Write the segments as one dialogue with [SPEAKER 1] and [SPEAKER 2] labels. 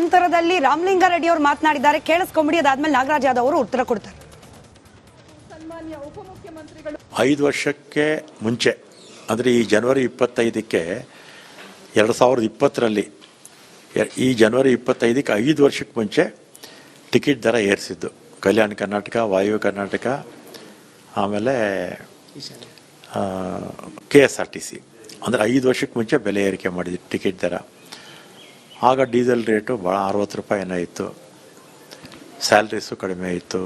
[SPEAKER 1] ನಂತರದಲ್ಲಿ ರಾಮಲಿಂಗಾರೆಡ್ಡಿ ಅವರು ಮಾತನಾಡಿದ್ದಾರೆ. ಕೇಳಿಸ್ಕೊಂಬಿಡಿ, ಅದಾದ್ಮೇಲೆ ನಾಗರಾಜ್ ಯಾದವ್ ಅವರು ಉತ್ತರ ಕೊಡ್ತಾರೆ.
[SPEAKER 2] 5 ವರ್ಷಕ್ಕೆ ಮುಂಚೆ ಅಂದರೆ ಈ ಜನವರಿ 25ಕ್ಕೆ 2020ರಲ್ಲಿ ಈ ಜನವರಿ 25ಕ್ಕೆ 5 ವರ್ಷಕ್ಕೆ ಮುಂಚೆ ಟಿಕೆಟ್ ದರ ಏರಿಸಿದ್ದು ಕಲ್ಯಾಣ ಕರ್ನಾಟಕ, ವಾಯವ್ಯ ಕರ್ನಾಟಕ, ಆಮೇಲೆ KSRTC. ಅಂದರೆ 5 ವರ್ಷಕ್ಕೆ ಮುಂಚೆ ಬೆಲೆ ಏರಿಕೆ ಮಾಡಿದ್ವಿ ಟಿಕೆಟ್ ದರ. ಆಗ ಡೀಸೆಲ್ ರೇಟು ಭಾಳ 60 ರೂಪಾಯಿ ಏನೋ ಇತ್ತು, ಸ್ಯಾಲ್ರೀಸು ಕಡಿಮೆ ಇತ್ತು.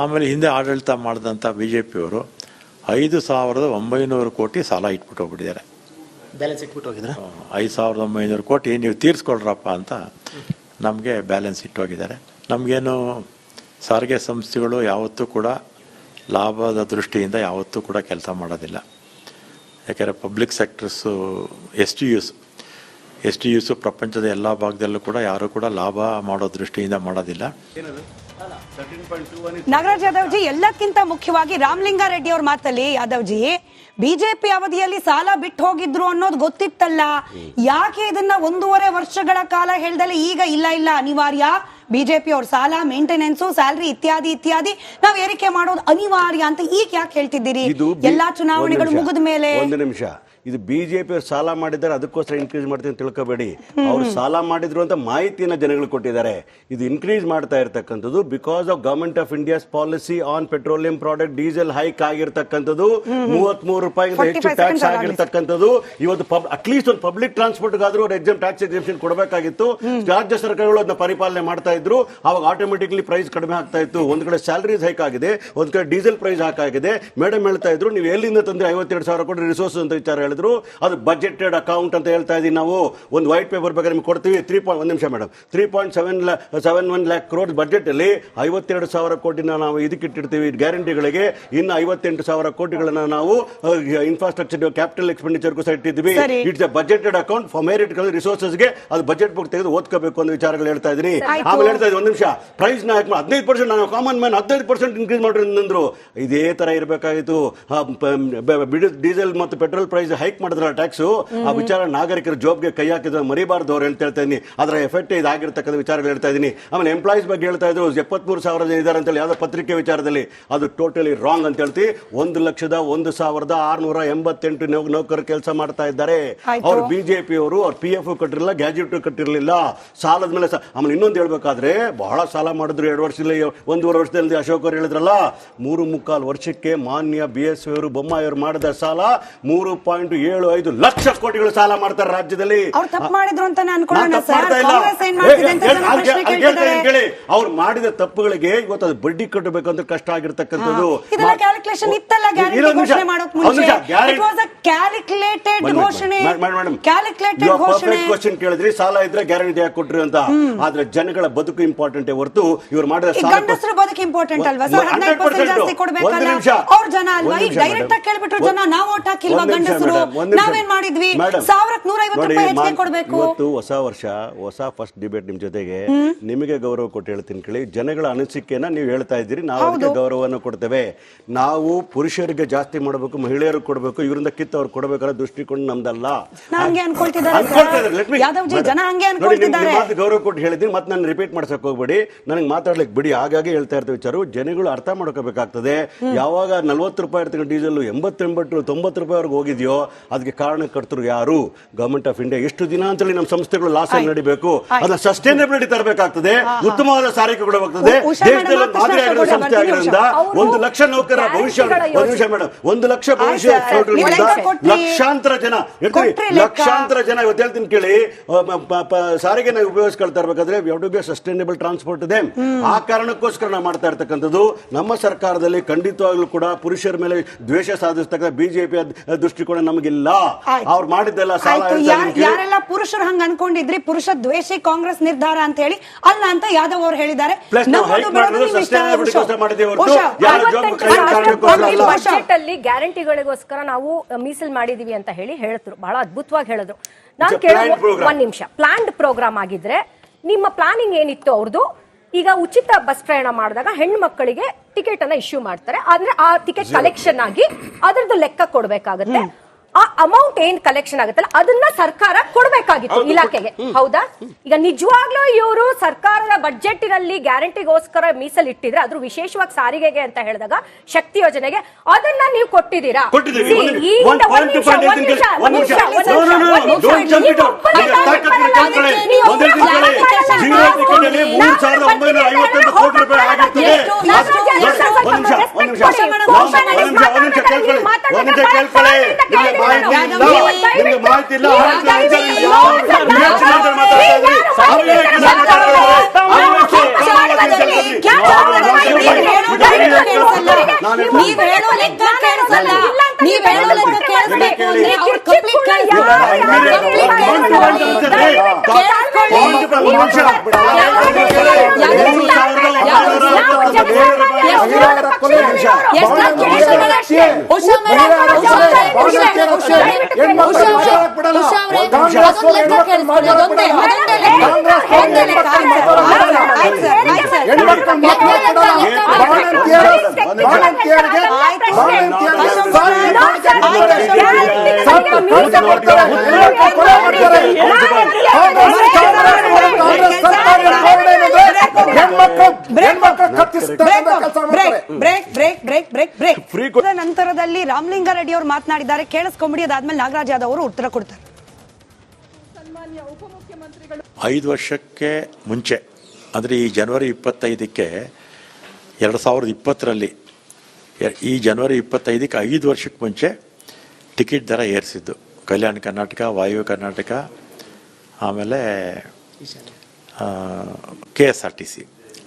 [SPEAKER 2] ಆಮೇಲೆ ಹಿಂದೆ ಆಡಳಿತ ಮಾಡಿದಂಥ BJPಯವರು 5,900 ಕೋಟಿ ಸಾಲ ಇಟ್ಬಿಟ್ಟು ಹೋಗ್ಬಿಟ್ಟಿದ್ದಾರೆ.
[SPEAKER 3] ಬ್ಯಾಲೆನ್ಸ್ ಇಟ್ಬಿಟ್ಟು ಹೋಗಿದ್ರೆ
[SPEAKER 2] 5,900 ಕೋಟಿ ನೀವು ತೀರಿಸ್ಕೊಳ್ರಪ್ಪ ಅಂತ ನಮಗೆ ಬ್ಯಾಲೆನ್ಸ್ ಇಟ್ಟೋಗಿದ್ದಾರೆ. ನಮಗೇನು ಸಾರಿಗೆ ಸಂಸ್ಥೆಗಳು ಯಾವತ್ತೂ ಕೂಡ ಲಾಭದ ದೃಷ್ಟಿಯಿಂದ ಯಾವತ್ತೂ ಕೂಡ ಕೆಲಸ ಮಾಡೋದಿಲ್ಲ. ಯಾಕೆಂದರೆ ಪಬ್ಲಿಕ್ ಸೆಕ್ಟರ್ಸು ಎಸ್ ಟಿ ಯುಸು ಪ್ರಪಂಚದ ಎಲ್ಲ ಭಾಗದಲ್ಲೂ ಕೂಡ ಯಾರೂ ಕೂಡ ಲಾಭ ಮಾಡೋ ದೃಷ್ಟಿಯಿಂದ ಮಾಡೋದಿಲ್ಲ.
[SPEAKER 1] ನಾಗರಾಜ್ ಯಾದವ್ಜಿ, ಎಲ್ಲಕ್ಕಿಂತ ಮುಖ್ಯವಾಗಿ ರಾಮಲಿಂಗಾರೆಡ್ಡಿ ಅವ್ರ ಮಾತಲ್ಲಿ ಯಾದವ್ಜಿ ಬಿಜೆಪಿ ಅವಧಿಯಲ್ಲಿ ಸಾಲ ಬಿಟ್ಟು ಹೋಗಿದ್ರು ಅನ್ನೋದು ಗೊತ್ತಿತ್ತಲ್ಲ, ಯಾಕೆ ಇದನ್ನ 1.5 ವರ್ಷಗಳ ಕಾಲ ಹೇಳ್ದಲೆ ಈಗ ಇಲ್ಲ ಅನಿವಾರ್ಯ, ಬಿಜೆಪಿ ಅವ್ರ ಸಾಲ, ಮೇಂಟೆನೆನ್ಸ್, ಸ್ಯಾಲರಿ ಇತ್ಯಾದಿ ನಾವು ಏರಿಕೆ ಮಾಡೋದು ಅನಿವಾರ್ಯ ಅಂತ ಈಗ ಯಾಕೆ ಹೇಳ್ತಿದ್ದೀರಿ? ಎಲ್ಲಾ ಚುನಾವಣೆಗಳು ಮುಗಿದ ಮೇಲೆ.
[SPEAKER 4] ಒಂದು ನಿಮಿಷ, ಇದು ಬಿಜೆಪಿ ಅವ್ರು ಸಾಲ ಮಾಡಿದ್ದಾರೆ ಅದಕ್ಕೋಸ್ಕರ ಇನ್ಕ್ರೀಸ್ ಮಾಡ್ತೀನಿ ಅಂತ ತಿಳ್ಕೊಬೇಡಿ. ಅವ್ರು ಸಾಲ ಮಾಡಿದ್ರು ಅಂತ ಮಾಹಿತಿಯನ್ನು ಜನಗಳು ಕೊಟ್ಟಿದ್ದಾರೆ. ಇದು ಇನ್ಕ್ರೀಸ್ ಮಾಡ್ತಾ ಇರ್ತಕ್ಕಂಥದ್ದು because of government of India's policy on petroleum product diesel hike ಆಗಿರ್ತಕ್ಕಂಥದ್ದು. 33 ರೂಪಾಯಿಗಿಂತ ಹೆಚ್ಚು ಟ್ಯಾಕ್ಸ್ ಆಗಿರ್ತಕ್ಕಂಥದ್ದು. ಇವತ್ತು ಅಟ್ಲೀಸ್ಟ್ ಒಂದು ಪಬ್ಲಿಕ್ ಟ್ರಾನ್ಸ್ಪೋರ್ಟ್ ಆದ್ರೂ ಎಕ್ಸಾಮ್ ಟ್ಯಾಕ್ಸ್ ಎಕ್ಸೆಂಪ್ಷನ್ ಕೊಡಬೇಕಾಗಿತ್ತು. ರಾಜ್ಯ ಸರ್ಕಾರಗಳು ಅದನ್ನ ಪರಿಪಾಲನೆ ಮಾಡ್ತಾ ಇದ್ರು. ಅವಾಗ ಆಟೋಮೆಟಿಕ್ಲಿ ಪ್ರೈಸ್ ಕಡಿಮೆ ಆಗ್ತಾ ಇತ್ತು. ಒಂದ್ ಕಡೆ ಸ್ಯಾಲರೀಸ್ ಹೈಕ್ ಆಗಿದೆ, ಒಂದ್ ಕಡೆ ಡೀಸೆಲ್ ಪ್ರೈಸ್ ಹಾಕ್ ಆಗಿದೆ. ಮೇಡಮ್ ಹೇಳ್ತಾ ಇದ್ರು, ನೀವು ಎಲ್ಲಿಂದ ತಂದ್ರೆ 52,000 ಕೋಟಿ ರಿಸೋರ್ಸ್ ಅಂತ ವಿಚಾರ ಹೇಳಿದ್ರು. ಅದು ಬಜೆಟೆಡ್ ಅಕೌಂಟ್ ಅಂತ ಹೇಳ್ತಾ ಇದೀವಿ ನಾವು. ಒಂದು ವೈಟ್ ಪೇಪರ್ ಬೇಕಾದ್ರೆ ನಿಮ್ಗೆ ಕೊಡ್ತೀವಿ. 3.71 ಲ್ಯಾಕ್ ಕ್ರೋಡ್ ಬಜೆಟ್ ಅಲ್ಲಿ 52,000 ಕೋಟಿನ ನಾವು ಇದಕ್ಕಿಟ್ಟಿರ್ತೀವಿ ಗ್ಯಾರಂಟಿಗಳಿಗೆ. ಇನ್ನು 58,000 ಕೋಟಿಗಳನ್ನ ನಾವು ಇನ್ಫ್ರಾಸ್ಟ್ರಕ್ಚರ್ ಕ್ಯಾಪಿಟಲ್ ಎಕ್ಸ್ಪೆಂಡಿಚರ್ಗೂ ಸಹ ಇಟ್ಟಿದ್ವಿ. It's a budgeted account for merit ರಿಸೋರ್ಸಸ್ಗೆ. ಅದು ಬಜೆಟ್ ಬುಕ್ ತೆಗೆದು ಓದ್ಕೋಬೇಕು ಅನ್ನೋ ವಿಚಾರಗಳು ಹೇಳ್ತಾ ಇದೀನಿ. ಆಮೇಲೆ ಹೇಳ್ತಾ ಇದ್ದೀನಿ, ಒಂದು ನಿಮಿಷ, ಪ್ರೈಸ್ ನ 15% ನಾನು ಕಾಮನ್ ಮ್ಯಾನ್ 15% ಇನ್ಕ್ರೀಸ್ ಮಾಡ್ರಿ ಅಂದ್ರು. ಇದೇ ತರ ಇರಬೇಕಾಗಿತ್ತು. ಡೀಸೆಲ್ ಮತ್ತು ಪೆಟ್ರೋಲ್ ಪ್ರೈಸ್ ಹೈಕ್ ಮಾಡಿದ್ರ ಟ್ಯಾಕ್ಸ್, ಆ ವಿಚಾರ ನಾಗರಿಕರ ಜಾಬ್ಗೆ ಕೈ ಹಾಕಿದ್ರೆ ಮರಿಬಾರ್ದು ಅವ್ರು ಹೇಳ್ತಾ ಇದ್ದೀನಿ. ಅದರ ಎಫೆಕ್ಟ್ ಇದಾಗಿರ್ತಕ್ಕಂಥ ವಿಚಾರಗಳು ಹೇಳ್ತಾ ಇದ್ದೀನಿ. ಆಮೇಲೆ ಎಂಪ್ಲಾಯೀಸ್ ಬಗ್ಗೆ ಹೇಳ್ತಾ ಇದ್ರು, 73,000 ಜನ ಇದ್ದಾರೆ ಅಂತ ಯಾವುದೋ ಪತ್ರಿಕೆ ವಿಚಾರದಲ್ಲಿ. ಅದು ಟೋಟಲಿ ರಾಂಗ್ ಅಂತ ಹೇಳ್ತೀವಿ. 1,01,688 ನೌಕರರು ಕೆಲಸ ಮಾಡ್ತಾ ಇದ್ದಾರೆ. ಅವ್ರು ಬಿಜೆಪಿ ಅವರು ಅವ್ರ PF ಕಟ್ಟಿರಲಿಲ್ಲ, ಗ್ಯಾಜೆಟ್ ಕಟ್ಟಿರಲಿಲ್ಲ, ಸಾಲದ ಮೇಲೆ. ಆಮೇಲೆ ಇನ್ನೊಂದು ಹೇಳ್ಬೇಕಾದ್ರೆ ಬಹಳ ಸಾಲ ಮಾಡಿದ್ರು 2 ವರ್ಷದಲ್ಲಿ, 1.5 ವರ್ಷದಲ್ಲಿ. ಅಶೋಕ್ ಅವರು ಹೇಳಿದ್ರಲ್ಲ, 3.25 ವರ್ಷಕ್ಕೆ ಮಾನ್ಯ BSV ಅವರು ಬೊಮ್ಮಾಯಿಯವರು ಮಾಡಿದ ಸಾಲ 3.75 ಲಕ್ಷ ಕೋಟಿಗಳು ಸಾಲ ಮಾಡ್ತಾರೆ ರಾಜ್ಯದಲ್ಲಿ. ಅವ್ರು ಮಾಡಿದ ತಪ್ಪುಗಳಿಗೆ ಇವತ್ತು ಅದು ಬಡ್ಡಿ ಕಟ್ಟಬೇಕಂತ ಕಷ್ಟ ಆಗಿರ್ತಕ್ಕಂಥದ್ದು. ಕ್ವಶನ್ ಕೇಳಿದ್ರಿ, ಸಾಲ ಇದ್ರೆ ಗ್ಯಾರಂಟಿ ಯಾಕೆ ಕೊಟ್ರಿ ಅಂತ. ಆದ್ರೆ ಜನಗಳ ಬದುಕು ಇಂಪಾರ್ಟೆಂಟ್ ಹೊರತು ಇವ್ರು ಮಾಡಿದ ಸಾಲ
[SPEAKER 1] ಬದುಕು ಇಂಪಾರ್ಟೆಂಟ್ ಅಲ್ವಾ ಸರ್? 15% ಜಾಸ್ತಿ ಕೊಡಬೇಕಲ್ಲ ಅವ್ರ ಜನ ಅಲ್ವಾ? ಈಗ ಡೈರೆಕ್ಟ್ ಆಗಿ ಕೇಳ್ಬಿಟ್ರು ಜನ, ನಾವು ಓಟ್ ಹಾಕಿಲ್ವಾ ಗಂಡಸರು, ನಾವೇನ್ ಮಾಡಿದ್ವಿ, 1,150 ರೂಪಾಯಿ ಹೆಚ್ಚಿಗೆ ಕೊಡಬೇಕು.
[SPEAKER 4] ಇವತ್ತು ಹೊಸ ವರ್ಷ, ಹೊಸ ಫಸ್ಟ್ ಡಿಬೇಟ್ ನಿಮ್ ಜೊತೆಗೆ. ನಿಮಗೆ ಗೌರವ ಕೊಟ್ಟು ಹೇಳ್ತೀನಿ ಕೇಳಿ. ಜನಗಳ ಅನಿಸಿಕೆನ ನೀವು ಹೇಳ್ತಾ ಇದ್ದೀರಿ, ನಾವು ಅದಕ್ಕೆ ಗೌರವವನ್ನು ಕೊಡ್ತೇವೆ. ನಾವು ಪುರುಷರಿಗೆ ಜಾಸ್ತಿ ಮಾಡಬೇಕು, ಮಹಿಳೆಯರಿಗೆ ಕೊಡಬೇಕು, ಇವರಿಂದ ಕಿತ್ತು ಅವ್ರು ಕೊಡಬೇಕಲ್ಲ ದೃಷ್ಟಿಕೋನ ನಮ್ದಲ್ಲ. ಗೌರವ ಕೊಟ್ಟು ಹೇಳಿದ್ದೀನಿ, ಮತ್ತೆ ನಾನು ರಿಪೀಟ್ ಮಾಡ್ಸಕ್ ಹೋಗ್ಬೇಡಿ, ನನಗೆ ಮಾತಾಡ್ಲಿಕ್ಕೆ ಬಿಡಿ. ಹಾಗಾಗಿ ಹೇಳ್ತಾ ಇರ್ತೀವಿ ವಿಚಾರ ಜನಗಳು ಅರ್ಥ ಮಾಡ್ಕೋಬೇಕಾಗ್ತದೆ. ಯಾವಾಗ 40 ರೂಪಾಯಿ ಇರ್ತಕ್ಕಂಥ ಡೀಸೆಲ್ 80-90 ರೂಪಾಯಿವರೆಗೆ ಹೋಗಿದೆಯೋ ಅದಕ್ಕೆ ಕಾರಣಕರ್ತರು ಯಾರು? Government of India. ಎಷ್ಟು ದಿನ ಅಂತೇಳಿ ನಮ್ಮ ಸಂಸ್ಥೆಗಳು ಲಾಸ್ ಆಗಿ ನಡಿಬೇಕು, ಅದನ್ನ ಸಸ್ಟೈನಬಿಲಿಟಿ ತರಬೇಕಾಗ್ತದೆ, ಉತ್ತಮವಾದ ಸಾರಿಗೆ ಕೊಡಬೇಕಾಗ್ತದೆ. ದೇಶದಲ್ಲಿ ಮಾದರಿಯಾಗಿರುವ ಸಂಸ್ಥೆ ಆಗಿರೋದ್ರಿಂದ 1 ಲಕ್ಷ ನೌಕರರ ಭವಿಷ್ಯ, 1 ನಿಮಿಷ ಮೇಡಮ್, 1 ಲಕ್ಷ ಭವಿಷ್ಯ, ಲಕ್ಷಾಂತರ ಜನ ಇವತ್ತು ಹೇಳ್ತೀನಿ ಕೇಳಿ. ಸಾರಿಗೆ ನಾವು ಉಪಯೋಗಿಸ್ಕೊಳ್ತಾ ಇರಬೇಕಾದ್ರೆ ಸಸ್ಟೈನಬಲ್ ಟ್ರಾನ್ಸ್ಪೋರ್ಟ್ ಇದೆ. ಆ ಕಾರಣಕ್ಕೋಸ್ಕರ ನಾವು ಮಾಡ್ತಾ ಇರ್ತಕ್ಕಂಥದ್ದು. ನಮ್ಮ ಸರ್ಕಾರದಲ್ಲಿ ಖಂಡಿತವಾಗ್ಲೂ ಕೂಡ ಪುರುಷರ ಮೇಲೆ ದ್ವೇಷ ಸಾಧಿಸ್ತಕ್ಕಂಥ ಬಿಜೆಪಿ ದೃಷ್ಟಿಕೋನ ನಮಗಿಲ್ಲ. ಅವ್ರು ಮಾಡಿದ್ದೆಲ್ಲ
[SPEAKER 1] ಯಾರೆಲ್ಲ ಪುರುಷರು ಹಂಗ ಅನ್ಕೊಂಡಿದ್ರಿ, ಪುರುಷ ದ್ವೇಷಿ ಕಾಂಗ್ರೆಸ್ ನಿರ್ಧಾರ ಅಂತ ಹೇಳಿ ಅಲ್ಲ ಅಂತ ಯಾದವ್ ಅವರು ಹೇಳಿದ್ದಾರೆ.
[SPEAKER 5] ಗ್ಯಾರಂಟಿಗಳಿಗೋಸ್ಕರ ನಾವು ಮೀಸಲು ಮಾಡಿದೀವಿ ಅಂತ ಹೇಳಿದ್ರು. ಬಹಳ ಅದ್ಭುತವಾಗಿ ಹೇಳಿದ್ರು. ನಾನು ಕೇಳೋದು, 1 ನಿಮಿಷ, ಪ್ಲಾನ್ಡ್ ಪ್ರೋಗ್ರಾಮ್ ಆಗಿದ್ರೆ ನಿಮ್ಮ ಪ್ಲಾನಿಂಗ್ ಏನಿತ್ತು ಅವ್ರದ್ದು? ಈಗ ಉಚಿತ ಬಸ್ ಪ್ರಯಾಣ ಮಾಡಿದಾಗ ಹೆಣ್ಣು ಮಕ್ಕಳಿಗೆ ಟಿಕೆಟ್ ಅನ್ನ ಇಶ್ಯೂ ಮಾಡ್ತಾರೆ, ಆದ್ರೆ ಆ ಟಿಕೆಟ್ ಕಲೆಕ್ಷನ್ ಆಗಿ ಅದರದ್ದು ಲೆಕ್ಕ ಕೊಡ್ಬೇಕಾಗತ್ತೆ. ಆ ಅಮೌಂಟ್ ಏನ್ ಕಲೆಕ್ಷನ್ ಆಗುತ್ತಲ್ಲ ಅದನ್ನ ಸರ್ಕಾರ ಕೊಡ್ಬೇಕಾಗಿತ್ತು ಇಲಾಖೆಗೆ. ಹೌದಾ? ಈಗ ನಿಜವಾಗ್ಲೂ ಇವರು ಸರ್ಕಾರದ ಬಜೆಟ್ ನಲ್ಲಿ ಗ್ಯಾರಂಟಿಗೋಸ್ಕರ ಮೀಸಲಿಟ್ಟಿದ್ರೆ ಅದ್ರ ವಿಶೇಷವಾಗಿ ಸಾರಿಗೆಗೆ ಅಂತ ಹೇಳಿದಾಗ ಶಕ್ತಿ ಯೋಜನೆಗೆ ಅದನ್ನ ನೀವು ಕೊಟ್ಟಿದ್ದೀರಾ?
[SPEAKER 1] ನಂತರದಲ್ಲಿ ರಾಮಲಿಂಗಾರೆಡ್ಡಿ ಅವರು ಮಾತನಾಡಿದ್ದಾರೆ, ಕೇಳಿಸ್ಕೊಂಬಿಡಿ. ಅದಾದ್ಮೇಲೆ ನಾಗರಾಜ್ ಯಾದವ್ ಅವರು ಉತ್ತರ ಕೊಡ್ತಾರೆ.
[SPEAKER 2] 5 ವರ್ಷಕ್ಕೆ ಮುಂಚೆ ಅಂದರೆ ಈ ಜನವರಿ 25ಕ್ಕೆ 2020ರಲ್ಲಿ ಈ ಜನವರಿ 25ಕ್ಕೆ 5 ವರ್ಷಕ್ಕೆ ಮುಂಚೆ ಟಿಕೆಟ್ ದರ ಏರಿಸಿದ್ದು ಕಲ್ಯಾಣ ಕರ್ನಾಟಕ, ವಾಯವ್ಯ ಕರ್ನಾಟಕ, ಆಮೇಲೆ KSRTC.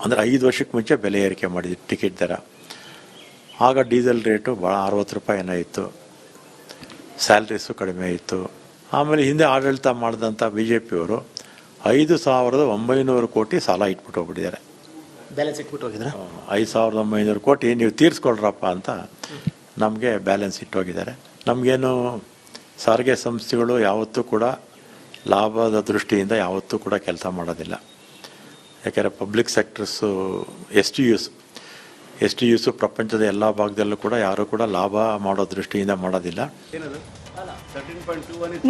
[SPEAKER 2] ಅಂದರೆ 5 ವರ್ಷಕ್ಕೆ ಮುಂಚೆ ಬೆಲೆ ಏರಿಕೆ ಮಾಡಿದ್ದು ಟಿಕೆಟ್ ದರ. ಆಗ ಡೀಸೆಲ್ ರೇಟು ಭಾಳ 60 ರೂಪಾಯಿ ಏನೋ ಇತ್ತು, ಸ್ಯಾಲ್ರೀಸು ಕಡಿಮೆ ಇತ್ತು. ಆಮೇಲೆ ಹಿಂದೆ ಆಡಳಿತ ಮಾಡಿದಂಥ BJPಯವರು 5,900 ಕೋಟಿ ಸಾಲ ಇಟ್ಬಿಟ್ಟು ಹೋಗ್ಬಿಟ್ಟಿದ್ದಾರೆ.
[SPEAKER 3] ಬ್ಯಾಲೆನ್ಸ್ ಇಟ್ಬಿಟ್ಟು ಹೋಗಿದ್ರ?
[SPEAKER 2] 5,900 ಕೋಟಿ ನೀವು ತೀರಿಸ್ಕೊಳ್ರಪ್ಪ ಅಂತ ನಮಗೆ ಬ್ಯಾಲೆನ್ಸ್ ಇಟ್ಟೋಗಿದ್ದಾರೆ. ನಮಗೇನು ಸಾರಿಗೆ ಸಂಸ್ಥೆಗಳು ಯಾವತ್ತೂ ಕೂಡ ಲಾಭದ ದೃಷ್ಟಿಯಿಂದ ಯಾವತ್ತೂ ಕೂಡ ಕೆಲಸ ಮಾಡೋದಿಲ್ಲ. ಯಾಕೆಂದರೆ ಪಬ್ಲಿಕ್ ಸೆಕ್ಟರ್ಸು ಎಸ್ ಟಿ ಯುಸು ಪ್ರಪಂಚದ ಎಲ್ಲ ಭಾಗದಲ್ಲೂ ಕೂಡ ಯಾರೂ ಕೂಡ ಲಾಭ ಮಾಡೋ ದೃಷ್ಟಿಯಿಂದ ಮಾಡೋದಿಲ್ಲ.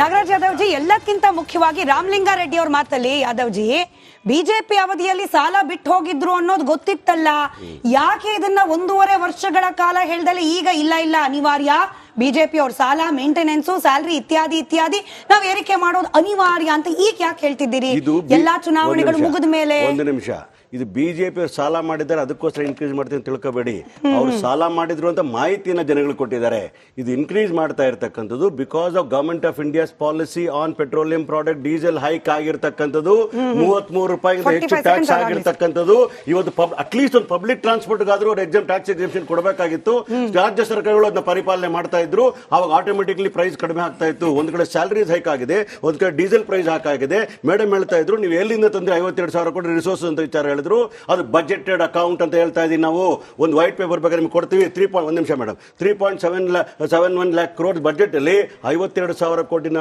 [SPEAKER 1] ನಾಗರಾಜ್ ಯಾದವ್ ಜಿ, ಎಲ್ಲಕ್ಕಿಂತ ಮುಖ್ಯವಾಗಿ ರಾಮಲಿಂಗಾರೆಡ್ಡಿ ಅವ್ರ ಮಾತಲ್ಲಿ ಯಾದವ್ ಜಿ ಬಿಜೆಪಿ ಅವಧಿಯಲ್ಲಿ ಸಾಲ ಬಿಟ್ಟು ಹೋಗಿದ್ರು ಅನ್ನೋದು ಗೊತ್ತಿತ್ತಲ್ಲ, ಯಾಕೆ ಇದನ್ನ 1.5 ವರ್ಷಗಳ ಕಾಲ ಹೇಳ್ದಲೆ ಈಗ ಇಲ್ಲ ಅನಿವಾರ್ಯ, ಬಿಜೆಪಿ ಅವ್ರ ಸಾಲ, ಮೇಂಟೆನೆನ್ಸ್, ಸ್ಯಾಲರಿ ಇತ್ಯಾದಿ ನಾವ್ ಏರಿಕೆ ಮಾಡೋದು ಅನಿವಾರ್ಯ ಅಂತ ಈಗ ಯಾಕೆ ಹೇಳ್ತಿದ್ದೀರಿ? ಎಲ್ಲಾ ಚುನಾವಣೆಗಳು ಮುಗಿದ ಮೇಲೆ.
[SPEAKER 4] ಒಂದು ನಿಮಿಷ, ಇದು ಬಿಜೆಪಿ ಅವ್ರು ಸಾಲ ಮಾಡಿದ್ದಾರೆ ಅದಕ್ಕೋಸ್ಕರ ಇನ್ಕ್ರೀಸ್ ಮಾಡ್ತೀನಿ ಅಂತ ತಿಳ್ಕೊಬೇಡಿ. ಅವ್ರು ಸಾಲ ಮಾಡಿದ್ರು ಅಂತ ಮಾಹಿತಿನ ಜನಗಳು ಕೊಟ್ಟಿದ್ದಾರೆ. ಇದು ಇನ್ಕ್ರೀಸ್ ಮಾಡ್ತಾ ಇರ್ತಕ್ಕಂಥದ್ದು because of government of India's policy on petroleum product diesel hike ಆಗಿರ್ತಕ್ಕಂಥದ್ದು. 33 ರೂಪಾಯಿಗಿಂತ ಹೆಚ್ಚು ಟ್ಯಾಕ್ಸ್ ಆಗಿರ್ತಕ್ಕಂಥದ್ದು. ಇವತ್ತು ಅಟ್ಲೀಸ್ಟ್ ಒಂದು ಪಬ್ಲಿಕ್ ಟ್ರಾನ್ಸ್ಪೋರ್ಟ್ಗಾದ್ರೂ ಅವ್ರು ಟ್ಯಾಕ್ಸ್ ಎಕ್ಸೆಂಪ್ಷನ್ ಕೊಡಬೇಕಾಗಿತ್ತು. ರಾಜ್ಯ ಸರ್ಕಾರಗಳು ಅದನ್ನ ಪರಿಪಾಲನೆ ಮಾಡ್ತಾ ಇದ್ರು. ಅವಾಗ ಆಟೋಮೆಟಿಕ್ಲಿ ಪ್ರೈಸ್ ಕಡಿಮೆ ಆಗ್ತಾ ಇತ್ತು. ಒಂದ್ ಕಡೆ ಸ್ಯಾಲರೀಸ್ ಹೈಕ್ ಆಗಿದೆ, ಒಂದ್ ಕಡೆ ಡೀಸೆಲ್ ಪ್ರೈಸ್ ಹಾಕಾಗಿದೆ. ಮೇಡಮ್ ಹೇಳ್ತಾ ಇದ್ರು, ನೀವು ಎಲ್ಲಿಂದ ತಂದ್ರೆ 52,000 ಕೋಟಿ ರಿಸೋರ್ಸ್ ಅಂತ ವಿಚಾರ ಹೇಳಿದ್ರು. ಅದು ಬಜೆಟೆಡ್ ಅಕೌಂಟ್ ಅಂತ ಹೇಳ್ತಾ ಇದೀವಿ ನಾವು. ಒಂದು ವೈಟ್ ಪೇಪರ್ ಬಗ್ಗೆ ನಿಮ್ಗೆ ಕೊಡ್ತೀವಿ. 3.1 ನಿಮಿಷ ಮೇಡಮ್, 3.71 lakh crores ಬಜೆಟ್ ಅಲ್ಲಿ 52,000 ಕೋಟಿನ